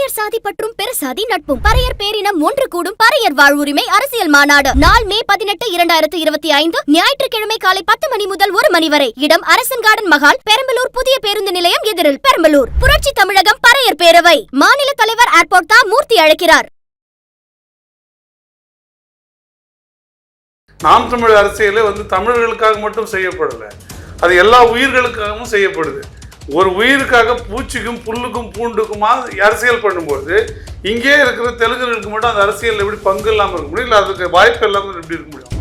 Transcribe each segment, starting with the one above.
உயர் சாதி பற்றும் பெரு சாதி நட்பும் பறையர் பேரினம் ஒன்று கூடும் பறையர் வாழ்வுரிமை அரசியல் மாநாடு நாள் மே 18, 2025 ஞாயிற்றுக்கிழமை காலை 10 மணி முதல் 1 மணி வரை. இடம் அரசன் கார்டன் மகால், பெரம்பலூர் புதிய பேருந்து நிலையம் எதிரில், பெரம்பலூர். புரட்சி தமிழகம் பறையர் பேரவை மாநில தலைவர் ஏர்போர்ட் தா மூர்த்தி அழைக்கிறார். நாம் தமிழ் அரசியலே தமிழர்களுக்காக மட்டும் செய்யப்படல, அது எல்லா உயிர்களுக்காகவும் செய்யப்படுது. ஒரு உயிருக்காக பூச்சிக்கும் புல்லுக்கும் பூண்டுக்குமா அரசியல் பண்ணும்போது இங்கே இருக்கிற தெலுங்கர்களுக்கு மட்டும் அந்த அரசியல் எப்படி பங்கு இல்லாமல் இருக்க முடியும், இல்லை அதுக்கு வாய்ப்பு இல்லாமல் எப்படி இருக்க முடியும்?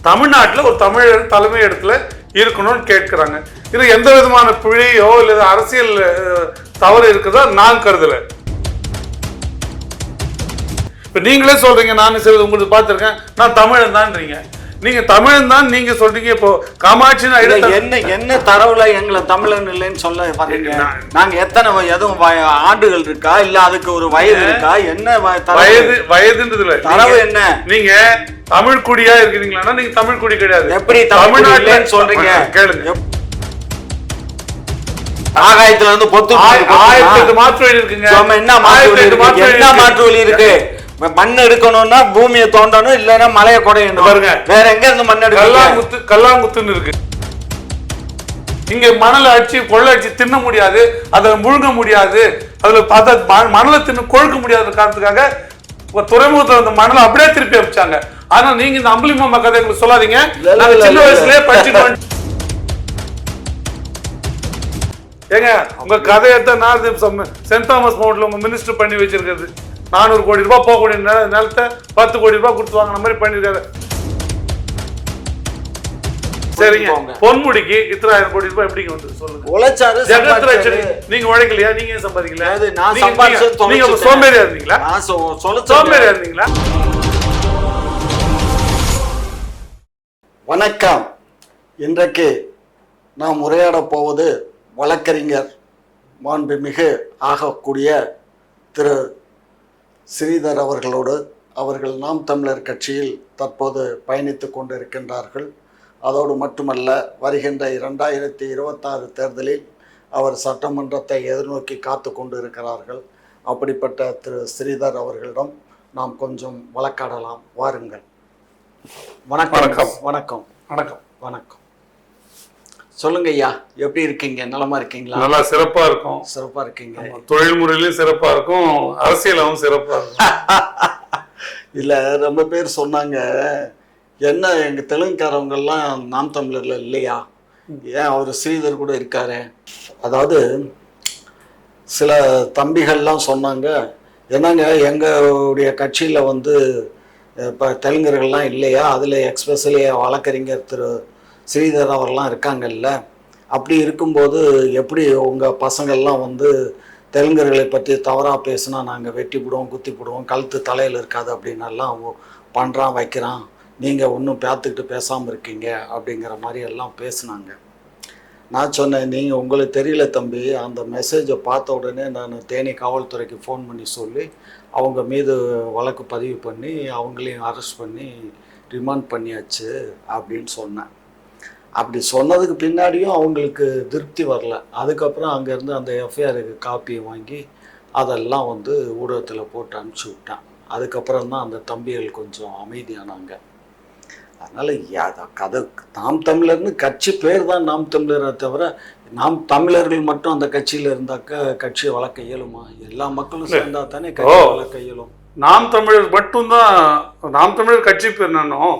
தமிழ்நாட்டில் ஒரு தமிழர் தலைமை இடத்துல இருக்கணும்னு கேட்கிறாங்க. இது எந்த விதமான பிழையோ இல்லை அரசியல் தவறு இருக்குதா நான் கருதலை. இப்போ நீங்களே சொல்றீங்க, நான் சிலது உங்களுக்கு பார்த்துருக்கேன், நான் தமிழன் தான்றீங்க. நீங்க தமிழன் தான் நீங்க சொல்றீங்க. இப்போ காமாட்சி என்ன தரவுல எங்களை தமிழன் இல்லைன்னு சொல்ல பாத்தீங்க. நாங்க எத்தனை எதுவும் ஆண்டுகள் இருக்கா, இல்ல அதுக்கு ஒரு வயது இருக்கா, என்ன வயதுன்றதுல தரவு என்ன? நீங்க தமிழ் குடியா இருக்கிறீங்களா? நீங்க தமிழ் குடி கிடையாது. எப்படி தமிழ்நாட்டுல சொல்றீங்க? கேளுங்க. ஆகாயத்துல இருந்து பொத்து 1008 மாற்று வழி இருக்குங்க. என்ன மாற்று வழி இருக்கு? மண் எடுக்கணும்னா பூமியை தோண்டணும், இல்லைன்னா மலையை குடையணும். பாருங்க, வேற எங்க இருந்து மண் எடுக்க? கல்லாங்குத்துன்னு இருக்கு. இங்க மணலை அடிச்சு கொள்ளை அடிச்சு தின்ன முடியாது, அதை முழுங்க முடியாது, அதுல மணலை தின்னு கொழுக்க முடியாத காரணத்துக்காக துறைமுகத்துல அந்த மணலை அப்படியே திருப்பி அமைச்சாங்க. ஆனா நீங்க இந்த அம்புலி மாமா கதை எங்களுக்கு சொல்லாதீங்க. நாங்க சின்ன வயசுலயே படிச்சுட்டு ஏங்க உங்க கதையத்தான் நான் சென்ட் தாமஸ் மவுண்ட்ல உங்க மினிஸ்டர் பண்ணி வச்சிருக்கிறது. 400 கோடி ரூபாய் போகக்கூடிய நிலத்தை 10 கோடி ரூபாய் கொடுத்து வாங்கின மாதிரி பண்ணிருக்காரு. சரிங்க, பொன்முடிக்கு இத்தனை 1000 கோடி ரூபாய் எப்படிங்க வந்து சொல்லுங்க? உழைச்சாரு. ஜெகத்ரட்சணி நீங்க உழைக்கலையா? நீங்க சம்பாதிக்கல? நீங்க சோம்பேறியா இருந்தீங்களா? சோம்பேறியா இருந்தீங்களா? வணக்கம். இன்றைக்கு நாம் உரையாட போவது வழக்கறிஞர் மாண்புமிகு ஆகக்கூடிய திரு ஸ்ரீதர் அவர்களோடு. அவர்கள் நாம் தமிழர் கட்சியில் தற்போது பயணித்து கொண்டிருக்கின்றார்கள். அதோடு மட்டுமல்ல, வருகின்ற 2026 தேர்தலில் அவர் சட்டமன்றத்தை எதிர்நோக்கி காத்து கொண்டு இருக்கிறார்கள். அப்படிப்பட்ட திரு ஸ்ரீதர் அவர்களிடம் நாம் கொஞ்சம் வழக்காடலாம். வாருங்கள். வணக்கம். வணக்கம். வணக்கம். வணக்கம். வணக்கம். சொல்லுங்க ஐயா, எப்படி இருக்கீங்க? நலமா இருக்கீங்களா? நல்லா சிறப்பா இருக்கும். சிறப்பா இருக்கீங்க. தொழில் முறையிலும் சிறப்பா இருக்கும், அரசியலாவும் சிறப்பா இருக்கும். இல்ல, ரொம்ப பேர் சொன்னாங்க, என்ன எங்க தெலுங்குக்காரவங்க எல்லாம் நாம் தமிழர்ல இல்லையா, ஏன் அவர் ஸ்ரீதர் கூட இருக்காரு? அதாவது சில தம்பிகள்லாம் சொன்னாங்க, என்னங்க எங்களுடைய கட்சியில இப்போ தெலுங்கர்கள்லாம் இல்லையா, அதில் எக்ஸ்பெஷலி வழக்கறிஞர் திரு ஸ்ரீதர் அவர்லாம் இருக்காங்கல்ல, அப்படி இருக்கும்போது எப்படி உங்கள் பசங்கள்லாம் தெலுங்கர்களை பற்றி தவறாக பேசுனா நாங்கள் வெட்டி விடுவோம், குத்தி விடுவோம், கழுத்து தலையில் இருக்காது அப்படின்னெல்லாம் பண்ணுறான் வைக்கிறான், நீங்கள் ஒன்றும் பார்த்துக்கிட்டு பேசாமல் இருக்கீங்க அப்படிங்கிற மாதிரி எல்லாம் பேசுனாங்க. நான் சொன்னேன், நீங்கள் உங்களுக்கு தெரியல தம்பி, அந்த மெசேஜை பார்த்த உடனே நான் தேனி காவல்துறைக்கு ஃபோன் பண்ணி சொல்லி அவங்க மீது வழக்கு பதிவு பண்ணி அவங்களையும் அரெஸ்ட் பண்ணி ரிமாண்ட் பண்ணியாச்சு அப்படின்னு சொன்னேன். அப்படி சொன்னதுக்கு பின்னாடியும் அவங்களுக்கு திருப்தி வரல. அதுக்கப்புறம் அங்கேருந்து அந்த எஃப்ஐஆருக்கு காப்பியை வாங்கி அதெல்லாம் ஊடகத்தில் போட்டு அனுப்பிச்சி விட்டேன். அதுக்கப்புறம் தான் அந்த தம்பிகள் கொஞ்சம் அமைதியானாங்க. அதனால் கதை நாம் தமிழர்னு கட்சி பேர் தான் நாம் தமிழரை தவிர, நாம் தமிழர்கள் மட்டும் அந்த கட்சியில் இருந்தாக்க கட்சியை வளர்க்க இயலுமா? எல்லா மக்களும் சேர்ந்தா தானே கட்சியை வளர்க்க இயலும். நாம் தமிழர் மட்டும்தான் நாம் தமிழர் கட்சி பேர் நானும்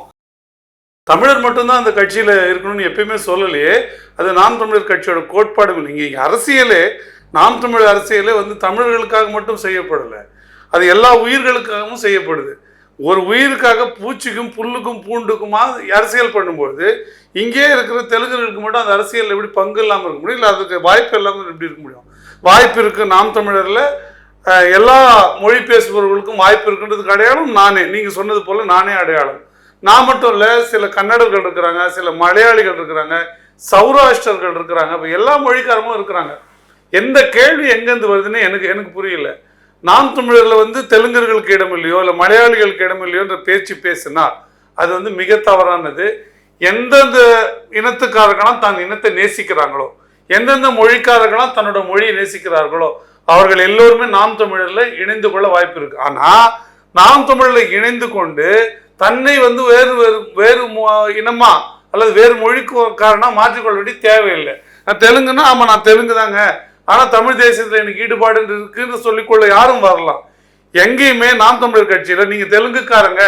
தமிழர் மட்டும்தான் அந்த கட்சியில் இருக்கணும்னு எப்பயுமே சொல்லலையே. அது நாம் தமிழர் கட்சியோட கோட்பாடுகள். இங்கே அரசியலே நாம் தமிழர் அரசியலே தமிழர்களுக்காக மட்டும் செய்யப்படலை, அது எல்லா உயிர்களுக்காகவும் செய்யப்படுது. ஒரு உயிருக்காக பூச்சிக்கும் புல்லுக்கும் பூண்டுக்குமா அரசியல் பண்ணும்போது இங்கே இருக்கிற தெலுங்கர்களுக்கு மட்டும் அந்த அரசியல் எப்படி பங்கு இல்லாமல் இருக்க முடியும், இல்லை அதுக்கு வாய்ப்பு இல்லாமல் எப்படி இருக்க முடியும்? வாய்ப்பு இருக்குது. நாம் தமிழரில் எல்லா மொழி பேசுபவர்களுக்கும் வாய்ப்பு இருக்குன்றதுக்கு அடையாளம் நானே. நீங்கள் சொன்னது போல் நானே அடையாளம். நான் மட்டும் இல்லை, சில கன்னடர்கள் இருக்கிறாங்க, சில மலையாளிகள் இருக்கிறாங்க, சௌராஷ்டிரர்கள் இருக்கிறாங்க, இப்போ எல்லா மொழிக்காரங்களும் இருக்கிறாங்க. எந்த கேள்வி எங்கேருந்து வருதுன்னு எனக்கு புரியல. நாம் தமிழரில் தெலுங்கர்களுக்கு இடம் இல்லையோ இல்லை மலையாளிகளுக்கு இடம் இல்லையோன்ற பேச்சு பேசுனா அது மிக தவறானது. எந்தெந்த இனத்துக்காரர்களாம் தான் இனத்தை நேசிக்கிறாங்களோ, எந்தெந்த மொழிக்காரர்களாம் தன்னோட மொழியை நேசிக்கிறார்களோ அவர்கள் எல்லோருமே நாம் தமிழர்ல இணைந்து கொள்ள வாய்ப்பு இருக்கு. ஆனா நாம் தமிழர்ல இணைந்து கொண்டு தன்னை வந்து வேறு வேறு வேறு இனமா அல்லது வேறு மொழிக்காரனா மாற்றிக்கொள்ள வேண்டிய தேவையில்லை. நான் தெலுங்குன்னா ஆமா நான் தெலுங்கு தாங்க, ஆனா தமிழ் தேசியத்துல எனக்கு ஈடுபாடு இருக்குன்னு சொல்லிக்கொள்ள யாரும் வரலாம். எங்கேயுமே நாம் தமிழர் கட்சியில நீங்க தெலுங்குக்காரங்க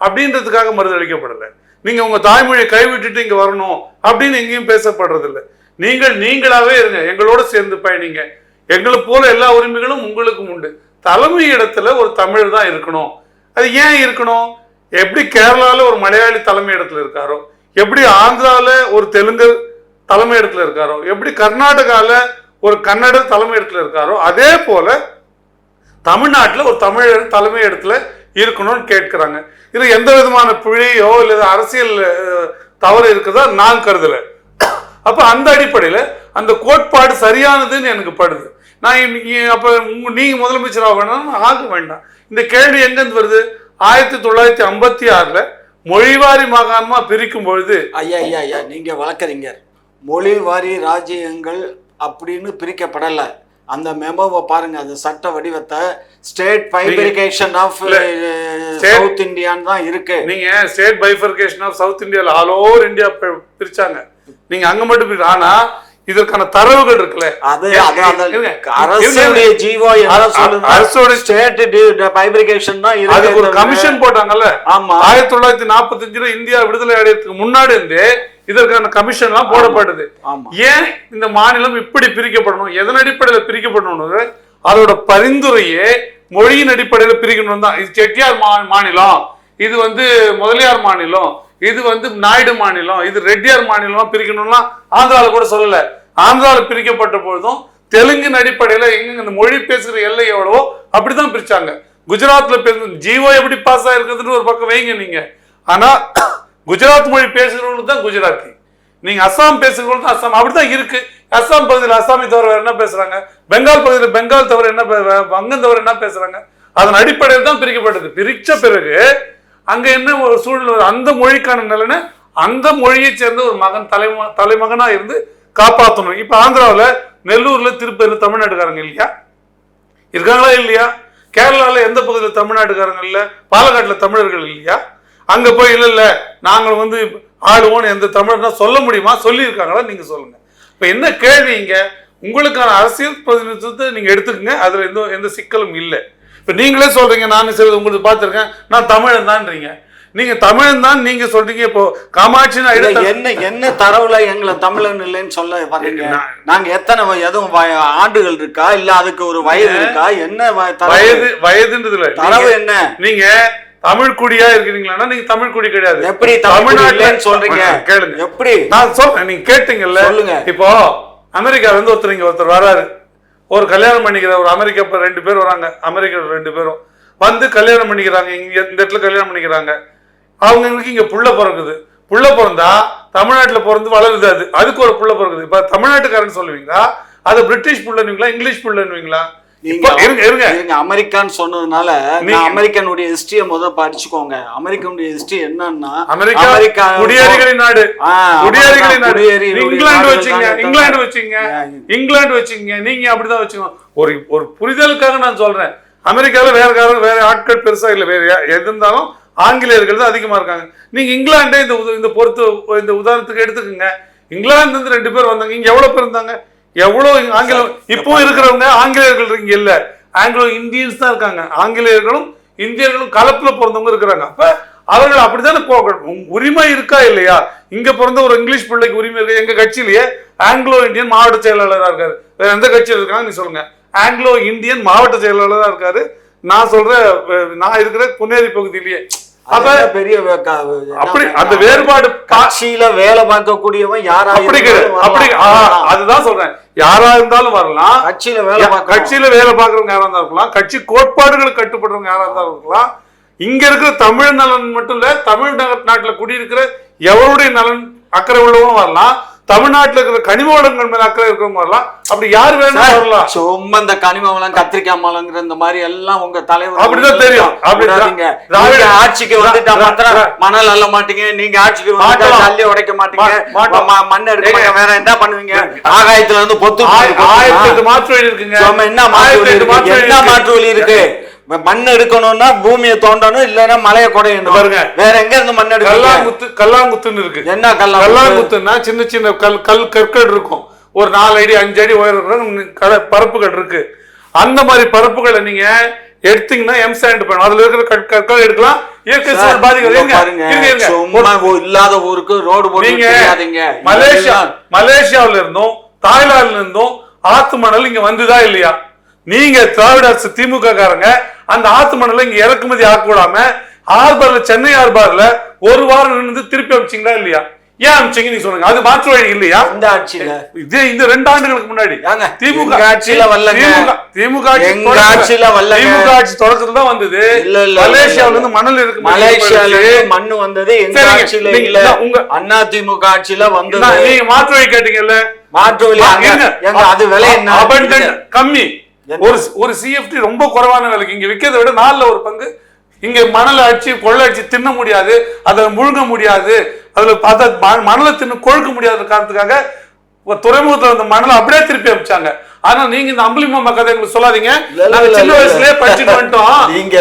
அப்படின்றதுக்காக மறுதளிக்கப்படலை. நீங்க உங்க தாய்மொழியை கைவிட்டுட்டு இங்க வரணும் அப்படின்னு எங்கேயும் பேசப்படுறது இல்லை. நீங்கள் நீங்களாவே இருங்க, எங்களோட சேர்ந்து பயணிங்க, எங்களை போல எல்லா உரிமைகளும் உங்களுக்கும் உண்டு. தலைமை இடத்துல ஒரு தமிழர் தான் இருக்கணும். அது ஏன் இருக்கணும்? எப்படி கேரளால ஒரு மலையாளி தலைமை இடத்துல இருக்காரோ, எப்படி ஆந்திரால ஒரு தெலுங்கர் தலைமை இடத்துல இருக்காரோ, எப்படி கர்நாடகால ஒரு கன்னடர் தலைமை இடத்துல இருக்காரோ, அதே போல தமிழ்நாட்டில் ஒரு தமிழர் தலைமை இடத்துல இருக்கணும்னு கேட்கிறாங்க. இது எந்த விதமான பிழையோ இல்லை அரசியல் தவறு இருக்குதா நான் கருதல. அப்ப அந்த அடிப்படையில் அந்த கோட்பாடு சரியானதுன்னு எனக்கு படுது. நான் அப்ப நீங்க முதலமைச்சராக வேணாம் ஆக வேண்டாம். இந்த கேள்வி எங்கிருந்து வருது? 1956 மொழிவாரி மாகாணமா பிரிக்கும் பொழுது ஐயா ஐயா ஐயா நீங்க வழக்கறிஞர், மொழிவாரி ராஜ்யங்கள் அப்படின்னு பிரிக்கப்படலை. அந்த மெமோவை பாருங்க, அந்த சட்ட வடிவத்தை ஸ்டேட் பைபர்கேஷன் ஆஃப் சவுத் இந்தியான்னு தான் இருக்கு. நீங்க ஸ்டேட் பைபர்கேஷன் ஆஃப் சவுத் இந்தியால ஆல் ஓவர் இந்தியா பிரிச்சாங்க. நீங்க அங்க மட்டும் ஆனா இதற்கான தரவுகள் இருக்குல்ல, அரசுடைய ஜீவோ அரசோட ஸ்டேட் பைபர்கேஷன் தான் இருக்கு. அதுக்கு ஒரு கமிஷன் போட்டாங்கல்ல. ஆமா, 1945 இந்தியா விடுதலை அடையறதுக்கு முன்னாடி இருந்தே இதற்கான கமிஷன் எல்லாம் போடப்படுது. ஏன் இந்த மாநிலம் இப்படி பிரிக்கப்படணும், எதன் அடிப்படையில் பிரிக்கப்படணும், அதோட பரிந்துரையே மொழியின் அடிப்படையில் பிரிக்கணும் தான். இது செட்டியார் மாநிலம், இது வந்து முதலியார் மாநிலம், இது வந்து நாயுடு மாநிலம், இது ரெட்டியார் மாநிலம் பிரிக்கணும்லாம் ஆந்திராவில் கூட சொல்லல. ஆந்திராவில் பிரிக்கப்பட்ட பொழுதும் தெலுங்கின் அடிப்படையில் எங்க இந்த மொழி பேசுகிற எல்லை எவ்வளவோ அப்படிதான் பிரிச்சாங்க. குஜராத்ல ஜீவோ எப்படி பாஸ் ஆயிருக்குதுன்னு ஒரு பக்கம் வைங்க நீங்க. ஆனா குஜராத் மொழி பேசுகிறவங்களுக்கு தான் குஜராத்தி, நீங்க அஸ்ஸாம் பேசுகிறவங்களுக்கு தான் அஸ்ஸாம். அப்படிதான் இருக்கு. அஸ்ஸாம் பகுதியில் அஸ்ஸாமி தவிர வேற என்ன பேசுறாங்க, பெங்கால் பகுதியில் பெங்கால் தவிர என்ன, வங்கம் தவிர என்ன பேசுறாங்க. அதன் அடிப்படையில் தான் பிரிக்கப்பட்டது. பிரிச்ச பிறகு அங்க என்ன ஒரு சூழ்நிலை, அந்த மொழிக்கான நிலைன்னு அந்த மொழியை சேர்ந்த ஒரு மகன் தலைமகனா இருந்து காப்பாற்றணும். இப்ப ஆந்திராவில் நெல்லூர்ல திருப்பதி தமிழ்நாட்டுக்காரங்க இல்லையா, இருக்காங்களா இல்லையா? கேரளால எந்த பகுதியில் தமிழ்நாட்டுக்காரங்க இல்ல, பாலக்காட்டுல தமிழர்கள் இல்லையா? அங்க போய் இல்ல நாங்கள் வந்து ஆளுவோன்னு எந்த தமிழர்னா சொல்ல முடியுமா? சொல்லி இருக்காங்களா? நீங்க சொல்லுங்க. இப்ப என்ன கேள்வி, இங்க உங்களுக்கான அரசியல் பிரதிநிதித்துவத்தை நீங்க எடுத்துக்கங்க, அதுல எந்த சிக்கலும் இல்லை. இப்ப நீங்களே சொல்றீங்க, நான் சில உங்களுக்கு பார்த்திருக்கேன், நான் தமிழன் தான்றீங்க. நீங்க தமிழன் தான் நீங்க சொல்றீங்க. இப்போ காமாட்சி என்ன தரவுல எங்களை தமிழன் இல்லைன்னு சொல்ல பாத்தீங்க. நாங்க எத்தனை எதுவும் ஆண்டுகள் இருக்கா, இல்ல அதுக்கு ஒரு வயது இருக்கா, என்ன வயதுன்றதுல தரவு என்ன? நீங்க தமிழ் குடியா இருக்கிறீங்களா? நீங்க தமிழ் குடி கிடையாது. எப்படி தமிழ்நாட்டுல சொல்றீங்க? கேளுங்க. எப்படி நான் சொல்றேன், நீங்க கேட்டீங்கல்ல. சொல்லுங்க. இப்போ அமெரிக்கால இருந்து ஒருத்தர் வராரு, ஒரு கல்யாணம் பண்ணிக்கிற ஒரு அமெரிக்கா 2 பேர் வராங்க, அமெரிக்கா 2 பேரும் வந்து கல்யாணம் பண்ணிக்கிறாங்க. இங்க இந்த இடத்துல கல்யாணம் பண்ணிக்கிறாங்க. அவங்களுக்கு இங்க புள்ள பிறகுது. புள்ள பிறந்தா தமிழ்நாட்டுல பிறந்து வளருது, அதுக்கு ஒரு புள்ள பிறகுது. இப்ப தமிழ்நாட்டுக்காரன் சொல்லுவீங்களா, அது பிரிட்டிஷ் புள்ளன்னுவீங்களா, இங்கிலீஷ் புள்ளன்னுவீங்களா? அமெரிக்கான்னு சொன்னதுனால அமெரிக்கனுடைய ஹிஸ்டரியை முதல்ல படிச்சுக்கோங்க. அமெரிக்கனுடைய ஹிஸ்டரி என்னன்னா, அமெரிக்கா குடியேறிகளின் நாடு, குடியேறிகளின் நாடு. இங்கிலாந்து வச்சுங்க, நீங்க அப்படிதான் வச்சுக்கோங்க. ஒரு புரிதலுக்காக நான் சொல்றேன். அமெரிக்கால வேற ஆட்கள் பெருசா இல்ல, வேற எது இருந்தாலும் ஆங்கிலேயர்கள் தான் அதிகமா இருக்காங்க. நீங்க இங்கிலாண்டே இந்த பொறுத்து இந்த உதாரணத்துக்கு எடுத்துக்கோங்க. இங்கிலாந்து இருந்து 2 பேர் வந்தாங்க. இங்க எவ்வளவு பேர் இருந்தாங்க? எவ்வளவு ஆங்கிலம் இப்போ இருக்கிறவங்க ஆங்கிலேயர்கள் இங்க இல்ல, ஆங்கிலோ இந்தியன்ஸ் தான் இருக்காங்க. ஆங்கிலேயர்களும் இந்தியர்களும் கலப்புல பிறந்தவங்க இருக்கிறாங்க. அப்ப அவர்கள் அப்படித்தானே போகணும். உரிமை இருக்கா இல்லையா? இங்க பிறந்த ஒரு இங்கிலீஷ் பிள்ளைக்கு உரிமை இருக்கு. எங்க கட்சியிலேயே ஆங்கிலோ இந்தியன் மாவட்ட செயலாளராக இருக்காரு. வேற எந்த கட்சியில் இருக்காங்க நீ சொல்லுங்க. ஆங்கிலோ இந்தியன் மாவட்ட செயலாளராக இருக்காரு. நான் சொல்றேன், நான் இருக்கிற பொன்னேரி பகுதியிலேயே. அப்ப பெரிய அப்படி அந்த வேறுபாடு கட்சியில வேலை பார்க்கக்கூடியவன் யாரா அப்படி அதுதான் சொல்றேன். யாரா இருந்தாலும் வரலாம். கட்சியில வேலை பார்க்கறவங்க யாரா இருந்தா இருக்கலாம், கட்சி கோட்பாடுகளுக்கு கட்டுப்படுறவங்க யாரா இருந்தாலும் இருக்கலாம். இங்க இருக்கிற தமிழ் நலன் மட்டும் இல்ல, தமிழ்நாட்டுல குடியிருக்கிற எவருடைய நலன் அக்கறை உள்ளவங்களும் வரலாம். தமிழ்நாட்டுல இருக்கிற கனிம வளங்கள் மேல அக்கறை இருக்கிறவங்க வரலாம். அப்படி யார் வேணா வரலாம். சும்மா இந்த கனிம வளம் கத்திரிக்காய் மலங்கிற இந்த மாதிரி எல்லாம் உங்க தலைவர் அப்படிதான் தெரியும். நீங்க ஆட்சிக்கு வந்துட்டா மாத்திரம் மணல் அள்ள மாட்டீங்க, நீங்க ஆட்சிக்கு வந்துட்டா தள்ளி உடைக்க மாட்டீங்க, மண் எடுக்க மாட்டீங்க, வேற என்ன பண்ணுவீங்க? ஆகாயத்துல இருந்து பொத்து 1008 மாற்று வழி இருக்குங்க. என்ன மாற்று வழி இருக்கு? மண் எடுக்கணும்னா பூமியை தோண்டணும், இல்லன்னா மலைய குடையணும். பாருங்க, வேற எங்க இருந்து மண் எடுக்க? கல்லாங்குத்துன்னு இருக்கு. என்ன கல்லாங்குத்துன்னா சின்ன சின்ன கற்கள் இருக்கும், ஒரு 4 அடி 5 அடி உயரம் பரப்புகள் இருக்கு. அந்த மாதிரி பரப்புகளை நீங்க எடுத்தீங்கன்னா எம்சாண்ட் பண்ணும், அதுல இருக்கிற கற்கள் எடுக்கலாம். இயற்கை சூழல் பாதிக்கிறது. இல்லாத ஊருக்கு ரோடு போடுங்க. மலேசியாவில இருந்தும் தாய்லாந்துல இருந்தும் ஆத்து மணல் இங்க வந்துதா இல்லையா? நீங்க திராவிட அரசு திமுக காரங்க அந்த ஆத்து மணல இங்க இறக்குமதி ஆக்கூடாம ஹார்பர்ல, சென்னை ஹார்பர்ல ஒரு வாரம் நின்று திருப்பி அமிச்சிங்களா இல்லையா? ஏன் அமிச்சிங்க நீங்க சொல்லுங்க. அது மாற்று வழி இல்லையா? இந்த ஆட்சியில இந்த 2 ஆண்டுகளுக்கு முன்னாடி திமுக ஆட்சியில வரலங்க. திமுக ஆட்சி தொடக்கத்துல தான் வந்தது. மலேசியாவில இருந்து மணல் இருக்கு, மலேசியால இருந்து மண் வந்தது. எங்க ஆட்சியில இல்ல, உங்க அண்ணா திமுக ஆட்சியில வந்தது. நீங்க மாற்று வழி கேட்டீங்கல்ல, மாற்று வழி அது விலை என்ன? அபண்டன்ட் கம்மி. ஒரு சிஎஃப்டி ரொம்ப குறைவான விலைக்கு இங்க விற்கிறத விட 4ல் 1 பங்கு இங்க மணல் அடிச்சு கொள்ளை அடிச்சு தின்ன முடியாது, அதை முழுங்க முடியாது, அதுல மணலை தின்னு கொழுக்க முடியாத காரணத்துக்காக துறைமுகத்துல அந்த மணலை அப்படியே திருப்பி அமிச்சாங்க. ஆனா நீங்க இந்த அம்புலிமாமா கதை எங்களுக்கு சொல்லாதீங்க. நாங்க சின்ன வயசுலயே படிச்சுட்டு வந்துட்டோம். நீங்க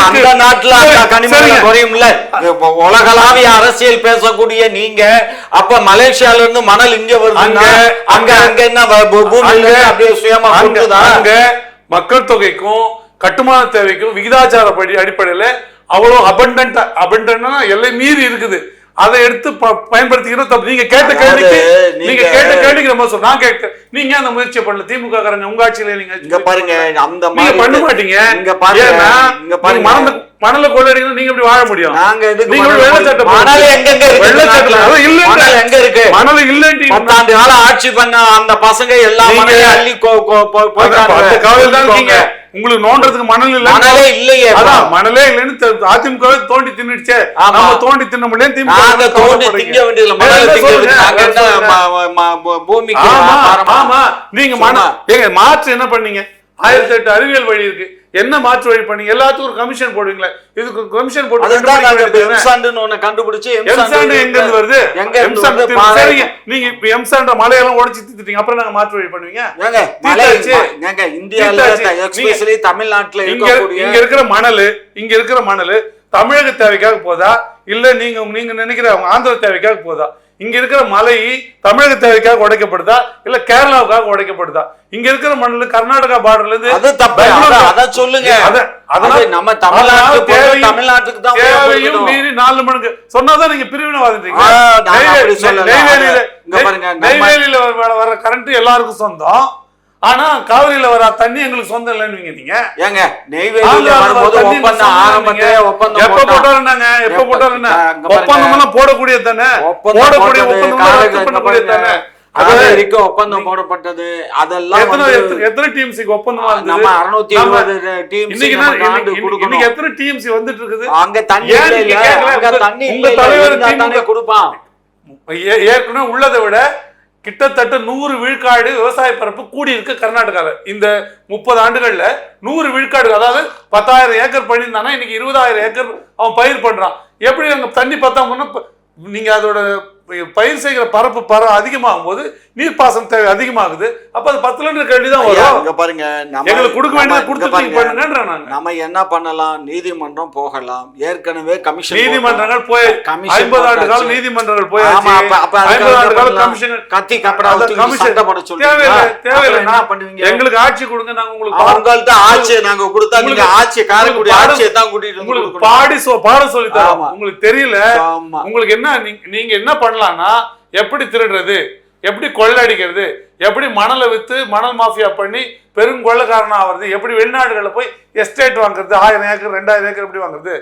அந்த நாட்டுல கனிமவளம் குறையும்ல. உலகளாவிய அரசியல் பேசக்கூடிய நீங்க அப்ப மலேசியால இருந்து மணல் இங்க வருது, அங்க அங்க என்ன பூமியில அப்படியே சுயமா அங்க மக்கள் தொகைக்கும் கட்டுமான தேவைக்கும் விகிதாச்சார அடிப்படையில அவ்வளவு அபண்டன்ட்னா எல்லை மீறி இருக்குது. அதை எடுத்து பயன்படுத்திக்கிறோம் தப்பு. நீங்க கேட்ட கேள்விக்கு நம்ம சொல்ல நான் கேட்க நீங்க அந்த முயற்சி பண்ணல. திமுக காரங்க உங்க ஆட்சியில நீங்க பாருங்க அந்த மாதிரி பண்ண மாட்டீங்க. மணல கொள்ளடிக்கணும், நீங்க எப்படி வாழ முடியும்? மணல் இல்ல ஆட்சி பண்ண அந்த பசங்க எல்லாம் உங்களுக்கு நோண்டறதுக்கு மணல் இல்ல, மணலே இல்லையே. மணலே இல்லன்னு அதிமுக தோண்டி தின்னுடுச்சே, நம்ம தோண்டி தின்ன முடியல. திமுக தோண்டி திங்க வேண்டியது பூமிக்கு. ஆமா, நீங்க மாற்று என்ன பண்ணீங்க? 1008 அறிவியல் வழி இருக்கு, என்ன மாற்று வழி பண்ணீங்க? எல்லாத்துக்கும் ஒரு கமிஷன் போடுவீங்களா? இதுக்கு கமிஷன் போட்டு கண்டுபிடிச்சு எங்க இருந்து வருது? நீங்க இப்ப எம்சாண்ட் மலையெல்லாம் உடைச்சு திட்டீங்க, அப்புறம் நாங்க மாற்று வழி பண்ணுவீங்க? தமிழ்நாட்டுல இங்க இருக்கிற மணல் தமிழக தேவைக்காக போதா, இல்ல நீங்க நினைக்கிற ஆந்திர தேவைக்காக போதா? இங்க இருக்கிற மலை தமிழக தேவைக்காக உடைக்கப்படுதா, இல்ல கேரளாவுக்காக உடைக்கப்படுதா? இங்க இருக்கிற மண்ணில் கர்நாடகா பார்டர்ல இருந்து அது தப்பு. அத சொல்லுங்க. அதனால நம்ம தமிழ்நாட்டுக்கு தான் தேவையும் மீறி 4 மடங்கு சொன்னாதான் நீங்க பிரிவினைவாதீங்க. நெய்வேலியில வர கரண்ட் எல்லாருக்கும் சொந்தம், ஆனா காவிரியில வர தண்ணி எங்களுக்கு சொந்தம் இல்லைன்னு நீங்க ஏங்க நெய்வேலியில வரும்போது ஒப்பந்தம் ஆரம்பத்திலே ஒப்பந்தம் எப்ப போட்டாருன்னாங்க? எப்ப போட்டாருன்னா ஒப்பந்தம் போடக்கூடியது தானே, போடக்கூடிய ஒப்பந்தம் தானே. ஒப்பந்தம் போடப்பட்டது. அதெல்லாம் எத்தனை டிஎம்சிக்கு ஒப்பந்தம்? நம்ம 670 டிஎம்சி இன்னைக்கு எத்தனை டிஎம்சி வந்துட்டு இருக்குது? அங்க தண்ணி உங்க தலைவர் கொடுப்பான். ஏற்கனவே உள்ளதை விட கிட்டத்தட்ட 100 விழுக்காடு விவசாய பரப்பு கூடி இருக்கு கர்நாடகால. இந்த 30 ஆண்டுகள்ல 100 விழுக்காடு, அதாவது 10,000 ஏக்கர் பண்ணியிருந்தானா இன்னைக்கு 20,000 ஏக்கர் அவன் பயிர் பண்றான். எப்படி அங்க தண்ணி பத்தாம நீங்க அதோட பயிர் செய்கிற பரப்பு அதிகமாகும் போது நீர்ப்பாசனம் தேவை அதிகமாகுது. அப்ப அது 10 கேள்விதான் வரும். பாருங்க, எங்களுக்கு கொடுக்க வேண்டியதை கொடுத்துட்டு பண்ணுங்க. நம்ம என்ன பண்ணலாம்? நீதிமன்றம் போகலாம். ஏற்கனவே கமிஷன் நீதிமன்றங்கள் போய் 50 ஆண்டு கால நீதிமன்றங்கள் போய் 50 ஆண்டு கால கமிஷன் கத்தி கப்படா கமிஷன் போட சொல்லி தேவையில்லை. என்ன பண்ணுவீங்க? எங்களுக்கு ஆட்சி கொடுங்க, நாங்க உங்களுக்கு அவங்கள்ட்ட ஆட்சியை நாங்க கொடுத்தா நீங்க ஆட்சி காரக்குடி ஆட்சியை தான் கூட்டிட்டு உங்களுக்கு பாட சொல்லி தரோம். உங்களுக்கு தெரியல, உங்களுக்கு என்ன நீங்க என்ன பண்ணலாம்னா எப்படி திருடுறது, எப்படி கொள்ளடிக்கிறது, எப்படி மணலை வித்து மணல் மாஃபியா பண்ணி பெருங்கொள்ளக்காரனா ஆகிறது, எப்படி வெளிநாடுகளில் போய் எஸ்டேட் வாங்குறது, 1000 ஏக்கர் 2000 ஏக்கர் எப்படி வாங்குறது,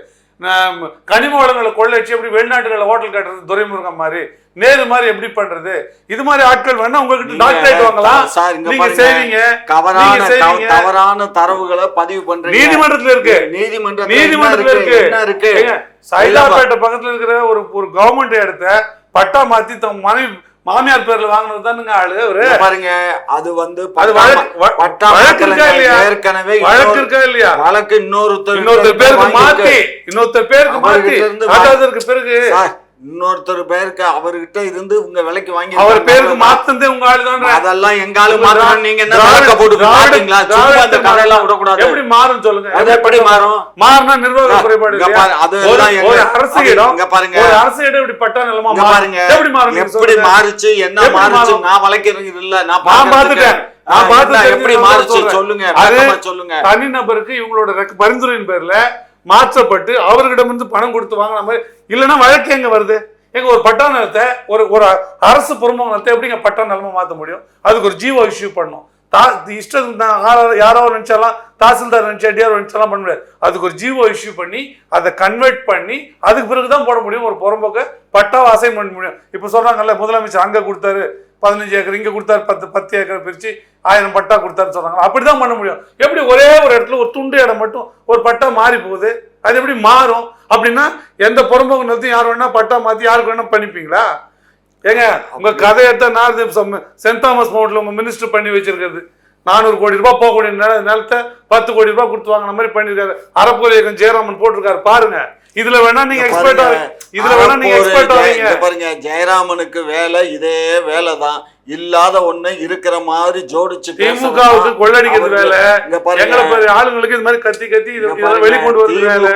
கனிம வளங்களை கொள்ளடிச்சு எப்படி வெளிநாட்டுகளில் ஹோட்டல் கட்டுறது, துரைமுருகன் மாதிரி நேரு மாதிரி எப்படி பண்றது, இது மாதிரி ஆட்கள் வேணா உங்ககிட்ட டாக்டரேட் வாங்கலாம். நீங்க செய்வீங்க, தவறான தரவுகளை பதிவு பண்றீங்க. நீதிமன்றத்துல இருக்கு, நீதிமன்றத்துல இருக்கு. சைதாப்பேட்டை பக்கத்துல இருக்கிற ஒரு கவர்மெண்ட் இடத்த பட்டா மாத்தி தம் மனைவி மாமியார் பேர்ல வாங்கினது தானுங்க ஆளு அவரு. பாருங்க அது வந்து வழக்கு இருக்கா இல்லையா? ஏற்கனவே வழக்கு இருக்கா இல்லையா? வழக்கு இன்னொருத்தர் பேருக்கு மாத்தி அதற்கு பிறகு இன்னொருத்தர் பேருக்கு அவர்கிட்ட இருந்து உங்க விலைக்கு வாங்கி அவர் பேருக்கு மாத்தந்தே உங்க ஆளு தான். அதெல்லாம் எங்க ஆளு மாத்தணும். நீங்க என்ன வழக்க போட்டு மாட்டீங்களா? அந்த கதையெல்லாம் விடக்கூடாது. எப்படி மாறும் சொல்லுங்க? அது எப்படி மாறும்? மாறினா நிர்வாக குறைபாடு. ஒரு அரசு இடம் இங்க பாருங்க, ஒரு அரசு இடம் இப்படி பட்டா நிலமா பாருங்க எப்படி மாறும்? எப்படி மாறுச்சு, என்ன மாறுச்சு? நான் வளைக்கிறது இல்ல, நான் பாத்துட்டேன். எப்படி மாறுச்சு சொல்லுங்க, சொல்லுங்க. தனிநபருக்கு இவங்களோட பரிந்துரையின் பேர்ல மாற்றப்பட்டு அவர்களிடமிருந்து பணம் கொடுத்து வாங்கின மாதிரி இல்லைன்னா வழக்கு எங்க வருது? எங்க ஒரு பட்டா நிலத்தை ஒரு அரசு புறம்போக்கு நிலத்தை எப்படிங்க பட்டா நிலமா மாற்ற முடியும்? அதுக்கு ஒரு ஜீவோ இஷ்யூ பண்ணும். இஷ்டம் யாரோ நினைச்சாலாம், தாசில்தார் நினைச்சா டிஆர் நினைச்சாலாம் பண்ண முடியாது. அதுக்கு ஒரு ஜீவோ இஷ்யூ பண்ணி அதை கன்வெர்ட் பண்ணி அதுக்கு பிறகுதான் போட முடியும். ஒரு புறம்போக்க பட்டாவை அசைன் பண்ண முடியும். இப்ப சொல்றாங்கல்ல, முதலமைச்சர் அங்க கொடுத்தாரு 15 ஏக்கர், இங்க கொடுத்தாரு 10 ஏக்கர் பிரிச்சு 1000 பட்டா கொடுத்தாருன்னு சொல்றாங்க. அப்படிதான் பண்ண முடியும். எப்படி ஒரே ஒரு இடத்துல ஒரு துண்டு இடம் மட்டும் ஒரு பட்டா மாறி போகுது? அது எப்படி மாறும்? அப்படின்னா எந்த புறம்போக்கு நிலத்தையும் யார் வேணா பட்டா மாத்தி யாருக்கு வேணா பண்ணிப்பீங்களா? ஏங்க உங்க கதையத்தை நான் சென்ட் தாமஸ் மவுண்ட்ல உங்க மினிஸ்டர் பண்ணி வச்சிருக்கிறது 400 கோடி ரூபாய் போகக்கூடிய நிலத்தை 10 கோடி ரூபாய் கொடுத்து வாங்கின மாதிரி பண்ணிருக்காரு. அறப்போர் இயக்கம் ஜெயராமன் போட்டிருக்காரு பாருங்க. இதுல வேணா நீங்க எக்ஸ்பர்ட் ஆவீங்க. இதுல வேணா நீங்க எக்ஸ்பர்ட் ஆவீங்க. பாருங்க, ஜெயராமனுக்கு வேலை இதே வேலைதான். இல்லாத ஒண்ணு இருக்கிற மாதிரி ஜோடிச்சு திமுகவுக்கு கொள்ளடிக்கிறது வேலை. எங்களை ஆளுங்களுக்கு இது மாதிரி கத்தி கத்தி வெளிக்கொண்டு வருது வேலை.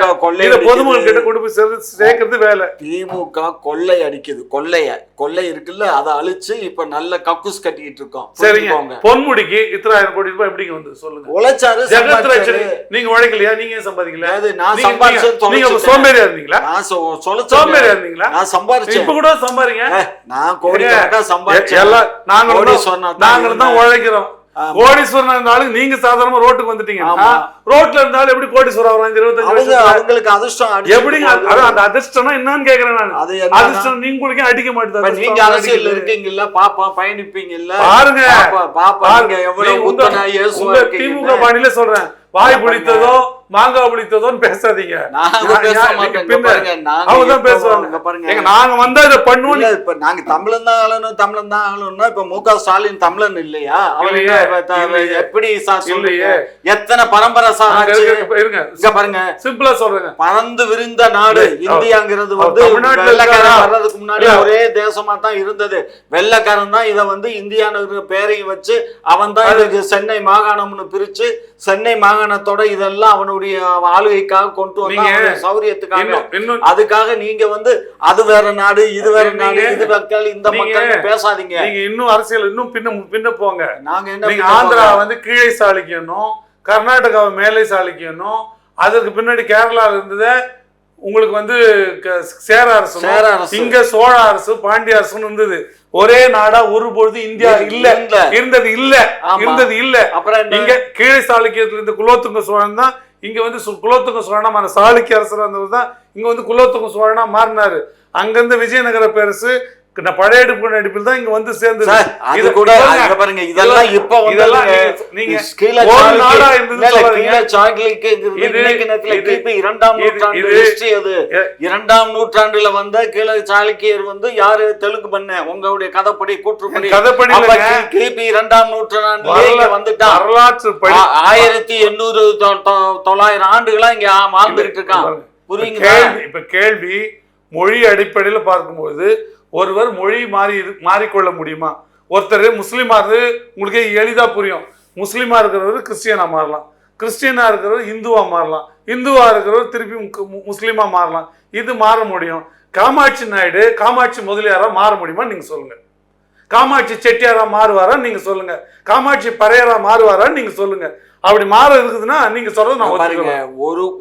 இத பொதுமக்கள் கிட்ட கொண்டு போய் சேர்க்கறது வேலை. திமுக கொள்ளை அடிக்குது. கொள்ளை இருக்குல்ல, அதை அழிச்சு இப்ப நல்ல கக்கூஸ் கட்டிட்டு இருக்கோம். சரிங்க, பொன்முடிக்கு 1000 கோடி ரூபாய் எப்படி வந்து சொல்லுங்க? உழைச்சாரு. நீங்க உழைக்கலையா? நீங்க சம்பாதிக்கல? நான் சம்பாதிச்சேன். நீங்க சோம்பேறியா இருந்தீங்களா? சோம்பேறியா இருந்தீங்களா? நான் சம்பாதிச்சேன். இப்ப கூட சம்பாதிங்க. நான் கோடிக்கணக்கா சம்பாதிச்சேன். நாங்களும் தான் உழைக்கிறோம். கோடீஸ்வரன் இருந்தாலும் நீங்க சாதாரணமா ரோட்டுக்கு வந்துட்டீங்க. ரோட்ல இருந்தாலும் எப்படி கோடீஸ்வரர் ஆகலாம்? 25 அவங்களுக்கு அதிர்ஷ்டம் எப்படிங்க? அந்த அதிர்ஷ்டம்னா என்னன்னு கேக்குறேன் நான். அதிர்ஷ்டம் நீங்க உங்களுக்கு அடிக்க மாட்டேன். நீங்க அரசியல் இருக்கீங்கல்ல, பாப்பா பயணிப்பீங்கல்ல, பாருங்க பாருங்க எவ்வளவு திமுக பாணியில சொல்றேன். வாய் பிடித்ததோ மாங்காய் பிடித்ததோன்னு பேசாதீங்க. அவங்கதான் பேசுவாங்க. நாங்க வந்தா இதை பண்ணுவோம். இப்ப நாங்க தமிழன் தான் ஆளணும்னா இப்ப மு.க. ஸ்டாலின் தமிழன் இல்லையா? எப்படி இல்லையே? எத்தனை பரம்பரை பாருங்க. சிம்பிளா சொல்றேங்க, பறந்து விரிந்த நாடு இந்தியாங்கிறது வந்து வெள்ளைக்காரன் வர்றதுக்கு முன்னாடி ஒரே தேசமா தான் இருந்தது. வெள்ளைக்காரன் தான் இதை வந்து இந்தியான்னு பேரையும் வச்சு அவன் தான் இதுக்கு சென்னை மாகாணம்னு பிரிச்சு சென்னை மாகாணத்தோட இதெல்லாம் அவனுடைய ஆளுகைக்காக கொண்டு வந்தாங்க, சௌரியத்துக்காக. அதுக்காக நீங்க வந்து அது வேற நாடு இது வேற நாடு, இது மக்கள் இந்த மக்கள் பேசாதீங்க. நீங்க இன்னும் அரசியல் இன்னும் பின்ன போங்க. நாங்க என்ன, ஆந்திரா வந்து கீழே சாலிக்கணும், கர்நாடகாவை மேலே சாலிக்கணும், அதுக்கு பின்னாடி கேரளால இருந்தது உங்களுக்கு வந்து சேர அரசு, இங்க சோழ அரசு பாண்டிய அரசுன்னு இருந்தது. ஒரே நாடா ஒரு பொழுது இந்தியா இருந்தது இல்ல. அப்புறம் இங்க கீழே சாளுக்கியத்துல இருந்து குலோத்துங்க சோழன் தான் இங்க வந்து குலோத்துங்க சோழனா சாளுக்கிய அரசர் இருந்தவர் தான் இங்க வந்து குலோத்துங்க சோழனா மாறினாரு. அங்கிருந்து விஜயநகர பேரரசு பழைய நடிப்பில் தான் இங்க வந்து சேர்ந்தது. இது கூட பாருங்க, இதெல்லாம் இப்ப இதெல்லாம் நீங்க ஒரு நாடா இருந்தது. இரண்டாம் நூற்றாண்டுல வந்த கீழ சாளுக்கியர் வந்து யாரு? தெலுங்கு பண்ண உங்களுடைய கதைப்படி கூற்றுப்படி கிபி 2ஆம் நூற்றாண்டுல வந்துட்டா. வரலாற்று 1800 900 ஆண்டுகளா இங்க வாழ்ந்துட்டு இருக்கான். புரியுங்களா? இப்ப கேள்வி மொழி அடிப்படையில பார்க்கும்போது ஒருவர் மொழி மாறிக்கொள்ள முடியுமா? ஒருத்தர் முஸ்லீமா இருந்து உங்களுக்கு எளிதா புரியும். முஸ்லீமா இருக்கிறவர் கிறிஸ்டியனா மாறலாம், கிறிஸ்டியனா இருக்கிறவர் இந்துவா மாறலாம், இந்துவா இருக்கிறவர் திருப்பி முஸ்லீமா மாறலாம். இது மாற முடியும். காமாட்சி நாயுடு காமாட்சி முதலியாரா மாற முடியுமா? நீங்க சொல்லுங்க. காமாட்சி செட்டியாரா மாறுவாரா? நீங்க சொல்லுங்க. காமாட்சி பறையரா மாறுவாரா? நீங்க சொல்லுங்க. அப்படி மாற இருக்குதுன்னா நீங்க சொல்றது நான் பாருங்க,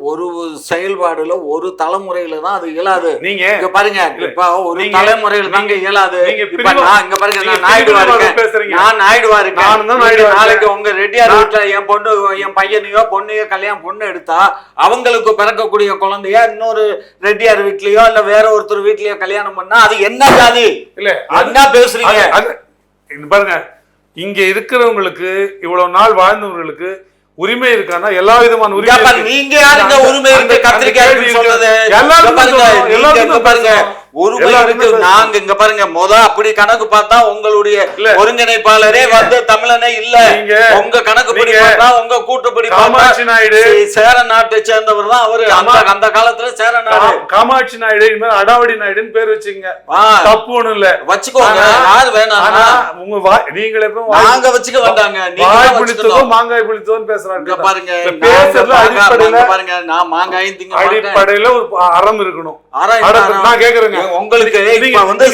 ஒரு செயல்பாடுல ஒரு தலைமுறையில தான் அது இயலாது. நீங்க இங்க பாருங்க, இப்ப ஒரு தலைமுறையில தாங்க இயலாது. இப்ப நான் இங்க பாருங்க, நான் நாயுடுவா இருக்கேன். நாளைக்கு உங்க ரெட்டியார் வீட்டுல என் பையனையோ பொண்ணையோ பொண்ணு எடுத்தா அவங்களுக்கு பிறக்கக்கூடிய குழந்தைய இன்னொரு ரெட்டியார் வீட்லயோ இல்ல வேற ஒருத்தர் வீட்லயோ கல்யாணம் பண்ணா அது என்ன ஜாதி? இல்ல என்ன பேசுறீங்க பாருங்க. இங்க இருக்கிறவங்களுக்கு இவ்வளவு நாள் வாழ்ந்தவங்களுக்கு உரிமை இருக்கானா? எல்லா விதமான உரிமை ஏப்பா, இருக்கு. நீங்க யாருங்க உரிமை இருக்கு கத்திரிக்காய் சொல்றது? எல்லாருக்கும் பாருங்க, சொல்றோம், நீங்க எல்லாருக்கும் இங்க பாருங்க சொல்றோம். உரிமை எல்லாருமே இருக்கு. நாங்க இங்க பாருங்க அப்படி கணக்கு பார்த்தா உங்களுடைய ஒருங்கிணைப்பாளரே வந்து தமிழனே இல்ல. உங்க கணக்குப்படி பார்த்தா உங்க கூட்டுப்படி காமாட்சி நாயுடு சேர நாட்டை சேர்ந்தவர் தான் அவரு. அந்த காலத்துல சேர நாடு காமாட்சி நாயுடு இனிமேல் அடாவடி நாயுடுன்னு பேர் வச்சுக்கங்க, தப்பு ஒண்ணும் இல்ல, வச்சுக்கோங்க. யாரு வேணாம், உங்க நீங்களே நாங்க வச்சுக்க வேண்டாங்க. வாய் புளித்ததோ மாங்காய் புளித்ததோன்னு பேசுறாங்க. பாருங்க பேசுறதுல பாருங்க, நான் மாங்காயும் திங்க அடிப்படையில ஒரு அறம் இருக்கணும். நான் நான் கேக்குறேங்க, உங்களுக்கு இப்ப வந்து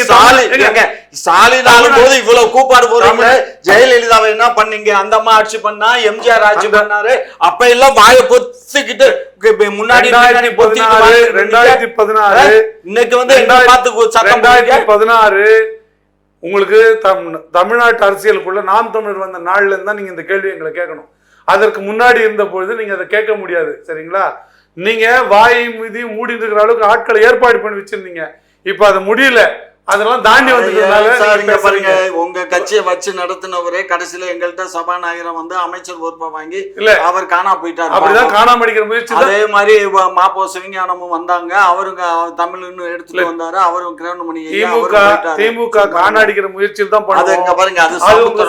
ஸ்டாலின் ஆளும்போது இவ்வளவு கூப்பாடு போறீங்க. ஜெயலலிதாவை என்ன பண்ணீங்க? அந்த அம்மா ஆட்சி பண்ணா, எம்ஜிஆர் ஆட்சி பண்ணாரு. அப்ப எல்லாம் வாயை பொத்திக்கிட்டு முன்னாடி 2016 இன்னைக்கு வந்து 2016 உங்களுக்கு தமிழ்நாட்டு அரசியலுக்குள்ள நாம் தமிழர் வந்த நாள்ல இருந்தா நீங்க இந்த கேள்வி எங்களை கேட்கணும். அதற்கு முன்னாடி இருந்த பொழுது நீங்க அதை கேட்க முடியாது. சரிங்களா? நீங்க வாயை மீதி மூடி இருக்கிற அளவுக்கு ஆட்களை ஏற்பாடு பண்ணி வச்சிருந்தீங்க. இப்ப அது முடியல, அதெல்லாம் தாண்டி பாருங்க. உங்க கட்சியை வச்சு நடத்தினவரே கடைசியில எங்கள்கிட்ட சபாநாயகர் வந்து அமைச்சர் பொறுப்பை வாங்கி அவர் காணா போயிட்டாரு. அப்படிதான் காணாம அடிக்கிற முயற்சி. அதே மாதிரி மாப்போ சிவஞானமும் வந்தாங்க, அவருங்க தமிழ்னு எடுத்துட்டு வந்தாரு. அவரும் கிரகணமணி திமுக காணா அடிக்கிற முயற்சியில் தான் பாருங்க. அது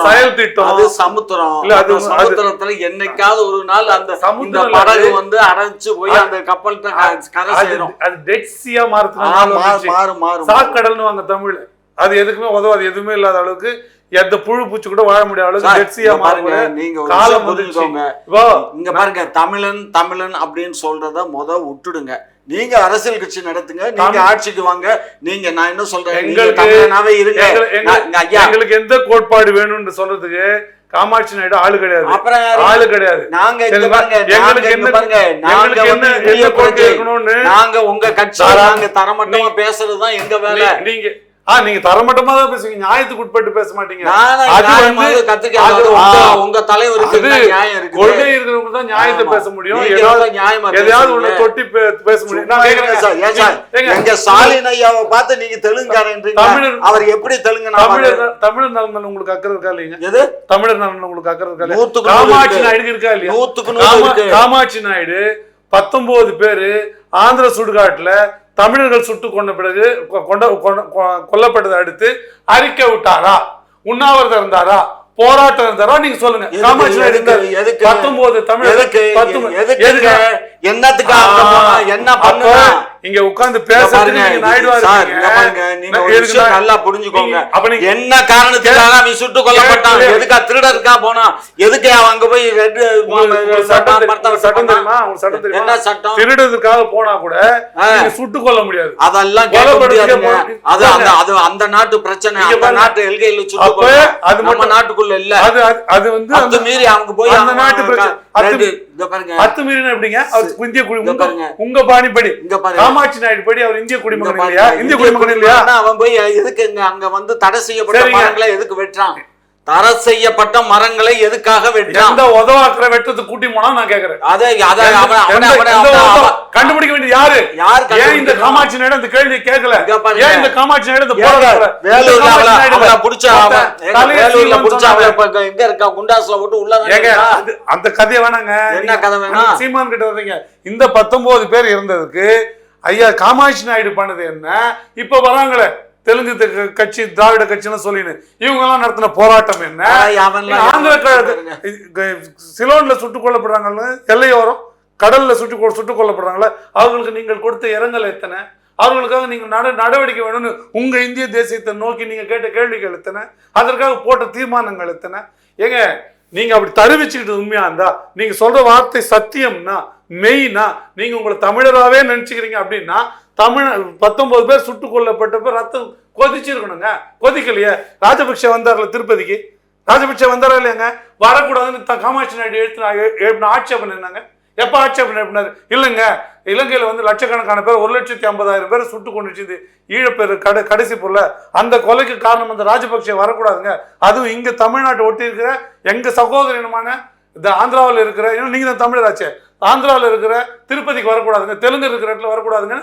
செயல் திட்டம், அது சமுத்திரம். சமுத்திரத்துல என்னைக்காவது ஒரு நாள் அந்த படகு வந்து அடைச்சு போய் அந்த கப்பல்கிட்ட கரை சேரும். அது டெட் சீயா மாறும், சாக்கடல்னு வாங்க தமிழ். அது எதுக்குமே உதவாது, எதுவுமே இல்லாத அளவுக்கு எந்த புழு பூச்சி கூட வாழ முடியாத அளவுக்கு பாருங்க. நீங்க இங்க பாருங்க, தமிழன் அப்படின்னு சொல்றத விட்டுடுங்க. நீங்க அரசியல் கட்சி நடத்துங்க, நீங்க ஆட்சிக்கு வாங்க. நீங்க நான் என்ன சொல்றேன், எங்களுக்கு எந்த கோட்பாடு வேணும்னு சொல்றதுக்கு காமாட்சி நாயுடு ஆளு கிடையாது, ஆளு கிடையாது. நாங்க உங்க கட்சி நாங்க தரமட்டமா பேசுறதுதான் எங்க வேலை. நீங்க தரமட்டமா தான் பேசுவீங்க, நியாயத்துக்கு உட்பட்டு பேச மாட்டீங்க. உங்க தலைவருக்கு கொள்கை இருக்கிறவங்க தான் நியாயத்தை பேச முடியும், எதையாவது ஒண்ணு தொட்டி பேச முடியும். எங்க ஸ்டாலின் ஐயாவை பார்த்து நீங்க தெலுங்குக்காரன்றீங்க. அவர் எப்படி தெலுங்கு? தமிழர் நலன் உங்களுக்கு அக்கறை இருக்கா இல்லைங்க? எது தமிழர் நலன் உங்களுக்கு அக்கறை இருக்கா இல்லையா? காமாட்சி நாயுடு இருக்கா இல்லையா? காமாட்சி நாயுடு 19 பேரு ஆந்திர சுடுகாட்டுல தமிழர்கள் சுட்டு கொண்ட பிறகு கொல்லப்பட்டதை அடுத்து அறிக்கை விட்டாரா? உண்ணாவிரதம் இருந்தாரா? போராட்டம் இருந்தாரா? நீங்க சொல்லுங்க. காமாட்சி நாயுடு 19 தமிழருக்கு என்ன பண்ணுங்க? இங்க உட்கார்ந்து பேசுறதுக்கு நல்லா புரிஞ்சுக்கோங்க. என்ன காரணத்துக்காக நீ சுட்டு கொல்லப்பட்டான்? எதுக்கா திருடருக்கா போனா? எதுக்கு அங்க போய் சட்டம் தெரியுமா? என்ன சட்டம்? திருடுறதுக்காக போனா கூட சுட்டு கொல்ல முடியாது. அதெல்லாம் அந்த நாட்டு பிரச்சனை, அந்த நாட்டு எல்கையில சுட்டு அது நம்ம நாட்டுக்குள்ள இல்ல. அது வந்து அது மீறி அவங்க போய் அந்த நாட்டு பிரச்சனை அத்துமீறின எப்படிங்க? இந்திய குடிமகன் உங்க பாணிப்படி, காமாட்சி நாயுடு படி அவர் இந்திய குடிமகன் இல்லையா? இந்திய குடிமகன் இல்லையா? அவன் போய் எதுக்கு அங்க வந்து தடை செய்யப்பட்ட மரங்களை எதுக்கு வெட்டுறான்? தடை செய்யப்பட்ட மரங்களை எதுக்காக வெட்டுறான்? எந்த உதவாக்குற வெட்டத்தை கூட்டி போனா நான் கேக்குறேன். கண்டுபிடிக்க வேண்டியது யாரு? ஏன் இந்த காமாட்சி நாயுடு அந்த கேள்வி கேட்கல? ஏன் இந்த காமாட்சி நாயுடு இந்த போராட்டத்துல எங்க இருக்கா? குண்டாஸ்ல போட்டு உள்ள அந்த கதையை வேணாங்க. என்ன கதை வேணா? சீமான் கிட்ட வர்றீங்க. இந்த 19 பேர் இருந்ததுக்கு ஐயா காமாட்சி நாயுடு பண்ணது என்ன? இப்ப வராங்களே தெலுங்கு கட்சி, திராவிட கட்சின்னு சொல்லின்னு இவங்க எல்லாம் நடத்தின போராட்டம் என்ன? சிலோன்ல சுட்டுக் கொல்லப்படுறாங்கல்ல, எல்லையோரம் கடல்ல சுட்டுக் கொல்லப்படுறாங்களா? அவர்களுக்கு நீங்கள் கொடுத்த இரங்கல் எத்தனை? அவர்களுக்காக நீங்க நடவடிக்கை வேணும்னு உங்க இந்திய தேசியத்தை நோக்கி நீங்க கேட்ட கேள்விகள் எத்தனை? அதற்காக போட்ட தீர்மானங்கள் எத்தனை? ஏங்க நீங்க அப்படி தருவிச்சுக்கிட்டு உண்மையா இருந்தா, நீங்க சொல்ற வார்த்தை சத்தியம்னா, மெய்னா, நீங்க உங்களை தமிழராகவே நினைச்சுக்கிறீங்க அப்படின்னா, 19 பேர் சுட்டுக் கொல்லப்பட்ட ரத்தம் கொதிச்சிருக்கணுங்க. கொதிக்கலையே. ராஜபக்ஷ வந்தார்ல திருப்பதிக்கு, ராஜபக்ஷ வந்தாரா இல்லையாங்க? வரக்கூடாதுன்னு காமாட்சி நாயுடு எழுப்பின ஆட்சேபம் என்னங்க? எப்ப ஆட்சேபம் எழுப்பினாரு? இல்லைங்க, இலங்கையில வந்து லட்சக்கணக்கான பேர் 1,50,000 பேர் சுட்டு கொண்டு ஈழப்பேர் கடைசி பொருள அந்த கொலைக்கு காரணம் அந்த ராஜபக்ஷ வரக்கூடாதுங்க. அதுவும் இங்க தமிழ்நாட்டை ஒட்டி இருக்கிற எங்க சகோதரமான இந்த ஆந்திராவில் இருக்கிற, நீங்க தான் தமிழராச்சே, ஆந்திராவில் இருக்கிற திருப்பதிக்கு வரக்கூடாதுங்க, தெலுங்கு இருக்கிற இடத்துல வரக்கூடாதுங்க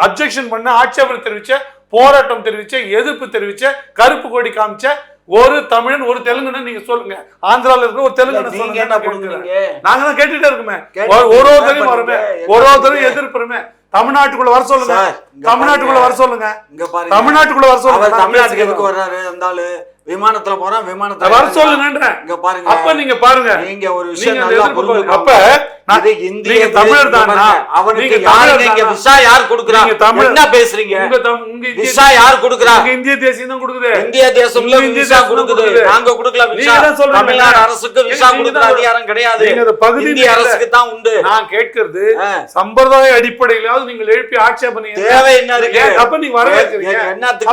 அப்ஜெக்ஷன் பண்ண, ஆட்சேபனை தெரிவிச்ச, போராட்டம் தெரிவிச்ச, எதிர்ப்பு தெரிவிச்ச, கருப்பு கொடி காமிச்ச ஒரு தமிழன் ஒரு தெலுங்குன்னு நீங்க சொல்லுங்க. ஆந்திரால இருக்கிற ஒரு தெலுங்கு நீங்க என்ன பண்ணுவீங்க? நாங்க தான் கேட்டுட்டே இருக்குமே. ஒரு ஒருத்தரையும் வருமே, ஒரு ஒருத்தரையும் எதிர்ப்புறமே. தமிழ்நாட்டுக்குள்ள வர சொல்லுங்க, தமிழ்நாட்டுக்குள்ள வர சொல்லுங்க, தமிழ்நாட்டுக்குள்ள வர சொல்லுங்க. தமிழ்நாட்டுக்கு எதுக்கு வர்றாரு அந்த ஆளு? விமானத்துல போறான், விமானத்துல வர சொல்லுங்கன்றேன். இங்க பாருங்க, அப்ப நீங்க பாருங்க, நீங்க ஒரு விஷயம் நல்லா புரிஞ்சுக்கோங்க. அப்ப இது இந்திய தமிழர் தான். அவனுக்கு யாருங்க இங்க விசா யார் கொடுக்குறா? என்ன பேசுறீங்க? விசா யார் கொடுக்குறா? இந்திய தேசியம் தான் கொடுக்குது. இந்திய தேசம்ல விசா கொடுக்குது. நாங்க கொடுக்கல விசா. தமிழ்நாடு அரசுக்கு விசா கொடுக்குற அதிகாரம் கிடையாது. இந்திய அரசுக்கு தான் உண்டு. நான் கேட்கிறது சம்பிரதாய அடிப்படையிலாவது நீங்கள் எழுப்பி ஆட்சேபனை தேவை என்ன இருக்கு? அப்ப நீங்க வர வைக்கிறீங்க.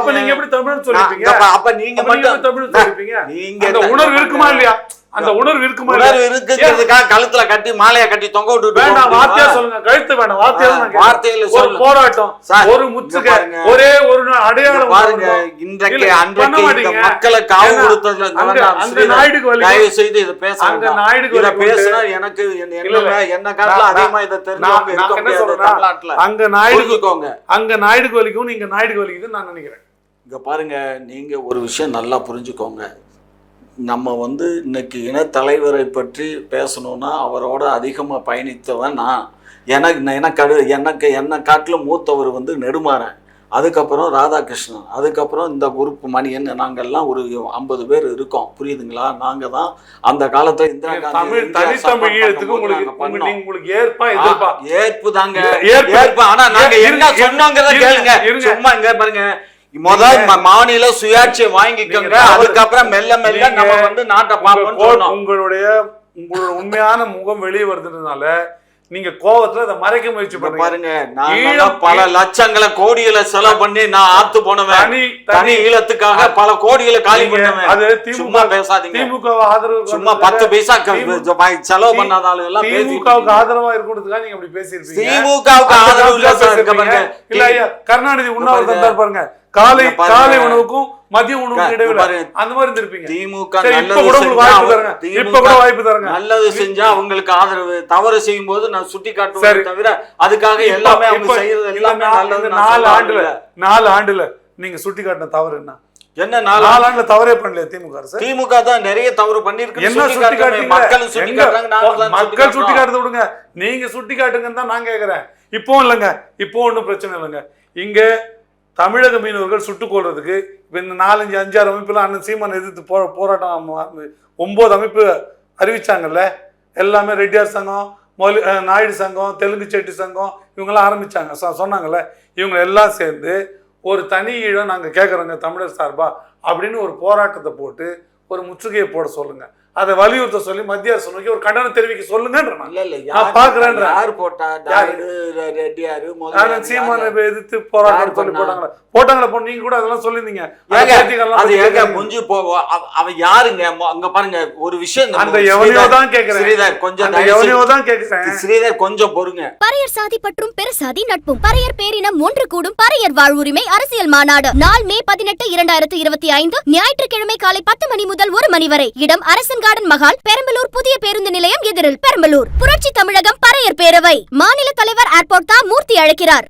அப்ப நீங்க எப்படி தமிழ் சொல்லிப்பீங்க? அப்ப நீங்க மட்டும் தமிழ் சொல்லிப்பீங்க. நீங்க அந்த உணர்வு இருக்குமா இல்லையா? அந்த உணர்வு இருக்குமா? உணர்வு இருக்குங்கிறதுக்காக கழுத்துல கட்டி மாலையா கட்டி தொங்க விட்டு வேண்டாம். வார்த்தையா சொல்லுங்க, கழுத்து வேண்டாம், வார்த்தையில ஒரு போராட்டம், ஒரு முற்றுகை, ஒரே ஒரு அடையாளம் பாருங்க. இன்றைக்கு அன்றைக்கு இந்த மக்களை காவு கொடுத்ததுல தயவு செய்து இதை பேசுறாங்க. பேசினா எனக்கு என்ன காலத்துல அதிகமா இதை தெரிஞ்சவங்க அங்க நாயுடுக்கோங்க, அங்க நாயுடுக்கு வலிக்கும், நீங்க நாயுடுக்கு வலிக்குதுன்னு நான் நினைக்கிறேன். இங்க பாருங்க, நீங்க ஒரு விஷயம் நல்லா புரிஞ்சுக்கோங்க. நம்ம இன்னைக்கு இனத்தலைவரை பற்றி பேசணும்னா அவரோட அதிகமாக பயணித்தவன் நான். எனக்கு என்னை காட்டிலும் மூத்தவர் நெடுமாறன், அதுக்கப்புறம் ராதாகிருஷ்ணன், அதுக்கப்புறம் இந்த குரூப் மணியன். நாங்கள்லாம் ஒரு 50 பேர் இருக்கோம், புரியுதுங்களா? நாங்கள் தான் அந்த காலத்தில் இந்திரா காந்தி ஏற்பு தாங்க ஏற்பு. ஆனா நாங்க என்ன சொன்னோங்கிறத கேளுங்க. சும்மா இங்க பாருங்க, முதல் மாநில சுயாட்சியை வாங்கிக்கோங்க, அதுக்கப்புறம் மெல்ல மெல்ல நம்ம நாட்டை பார்ப்போம். உங்களுடைய உண்மையான முகம் வெளியே வருதுனால நீங்க கோவத்துல அதை மறைக்க முயற்சி பண்ணுங்க. பாருங்க, நான் பல லட்சங்களை கோடிகளை செலவு பண்ணி நான் ஆத்து போனவன். தனி ஈழத்துக்காக பல கோடிகளை காலி பண்ணுவேன். அது சும்மா பேசாதீங்க. திமுக ஆதரவு சும்மா 10 பைசா செலவு பண்ணாதாலும் எல்லாம் திமுகவுக்கு ஆதரவா இருக்கணும்ன்றதுக்காக நீங்க அப்படி பேசிருப்பீங்க. திமுகவுக்கு ஆதரவு இல்ல ஐயா, கருணாநிதி உண்ணாவிரதம் இருந்தார் பாருங்க. காலை உணவுக்கும் மதிய உணவுக்கும் இடையில அந்த மாதிரி இருந்திருப்பீங்க. திமுக வாய்ப்பு தரங்க. நல்லது செஞ்சா அவங்களுக்கு ஆதரவு, தவறு செய்யும் போது நான் சுட்டி காட்டுவேன் தவிர அதுக்காக எல்லாமே அவங்க செய்யறது எல்லாமே நல்லது. 4 ஆண்டுல நீங்க சுட்டி காட்டின தவறு என்ன? என்ன 4 ஆண்டுல தவறே பண்ணல திமுக அரசு? திமுக தான் நிறைய தவறு பண்ணிருக்கு. என்ன சுட்டி காட்டுங்க? மக்கள் சுட்டி காட்டுறாங்க. மக்கள் சுட்டி காட்டுறத விடுங்க, நீங்க சுட்டி காட்டுங்கன்னு தான் நான் கேக்குறேன். இப்போ இல்லைங்க, இப்போ ஒன்றும் பிரச்சனை இல்லைங்க. இங்க தமிழக மீனவர்கள் சுட்டுக் கொள்றதுக்கு இப்போ இந்த 4-5 அமைப்புலாம் அண்ணன் சீமான் எதிர்த்து போராட்டம் 9 அமைப்பு அறிவிச்சாங்கல்ல. எல்லாமே ரெட்டியார் சங்கம், நாயுடு சங்கம், தெலுங்கு செட்டி சங்கம், இவங்கெல்லாம் ஆரம்பிச்சாங்க, சொன்னாங்கல்ல. இவங்க எல்லாம் சேர்ந்து ஒரு தனி ஈழம் நாங்கள் கேட்குறோங்க தமிழர் சார்பா அப்படின்னு ஒரு போராட்டத்தை போட்டு ஒரு முற்றுகையை போட சொல்லுங்க. அதை வலியுறுத்த சொல்லி மத்திய அரசு நோக்கி ஒரு கண்டனம் தெரிவிக்க சொல்லுங்க. சீமானை எதிர்த்து போராட்டம் சொல்லி போட்டாங்களா? நீங்க கூட அதெல்லாம் சொல்லிருந்தீங்க. அவன் யாருங்க? அங்க பாருங்க ஒரு விஷயம், அந்த எவனையோ தான் கேக்குறேன், ஸ்ரீதர் கொஞ்சம் பொறுங்க. பறையர் சாதி பற்றும் பெருசாதி நட்பும் பறையர் பேரினம் ஒன்று கூடும் பறையர் வாழ்வுரிமை அரசியல் மாநாடு நாள் மே 18, 2025 ஞாயிற்றுக்கிழமை காலை 10 மணி முதல் 1 மணி வரை. இடம் அரசன் கார்டன் மஹால், பெரம்பலூர் புதிய பேருந்து நிலையம் எதிரில், பெரம்பலூர். புரட்சி தமிழகம் பறையர் பேரவை மாநில தலைவர் ஏர்போர்ட் தான் மூர்த்தி அழைக்கிறார்.